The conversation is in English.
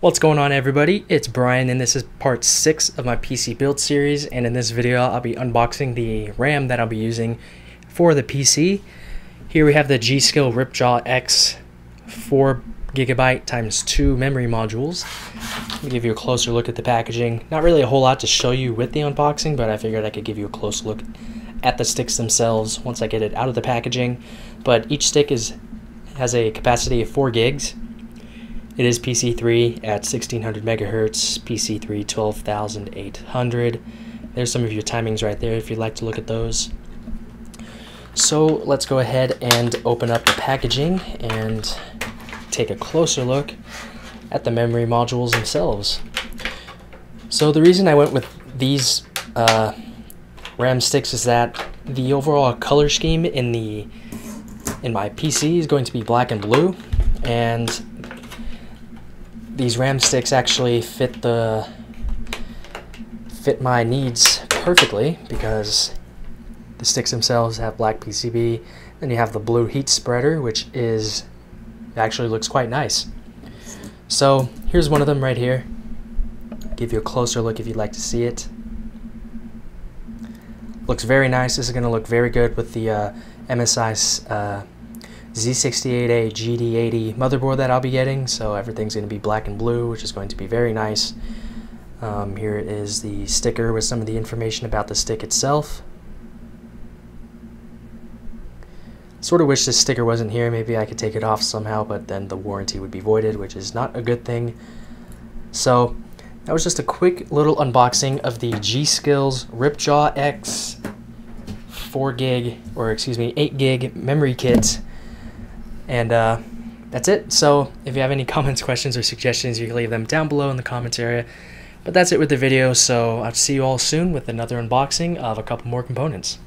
What's going on, everybody? It's Brian, and this is part 6 of my PC build series, and in this video I'll be unboxing the RAM that I'll be using for the PC. Here we have the G.SKILL Ripjaws X 4GB x 2 memory modules. Let me give you a closer look at the packaging. Not really a whole lot to show you with the unboxing, but I figured I could give you a close look at the sticks themselves once I get it out of the packaging. But each stick has a capacity of 4 gigs. It is PC3 at 1600 megahertz, PC3 12,800. There's some of your timings right there if you'd like to look at those. So let's go ahead and open up the packaging and take a closer look at the memory modules themselves. So the reason I went with these RAM sticks is that the overall color scheme in my PC is going to be black and blue, and these RAM sticks actually fit my needs perfectly because the sticks themselves have black PCB. Then you have the blue heat spreader, which actually looks quite nice. So here's one of them right here. Give you a closer look if you'd like to see it. Looks very nice. This is going to look very good with the MSI Z68A GD80 motherboard that I'll be getting, so everything's going to be black and blue, which is going to be very nice. Here is the sticker with some of the information about the stick itself. Sort of wish this sticker wasn't here. Maybe I could take it off somehow, but then the warranty would be voided, which is not a good thing. So that was just a quick little unboxing of the G.SKILL's Ripjaws X 8 gig memory kit. And that's it. So if you have any comments, questions, or suggestions, you can leave them down below in the comments area. But that's it with the video, so I'll see you all soon with another unboxing of a couple more components.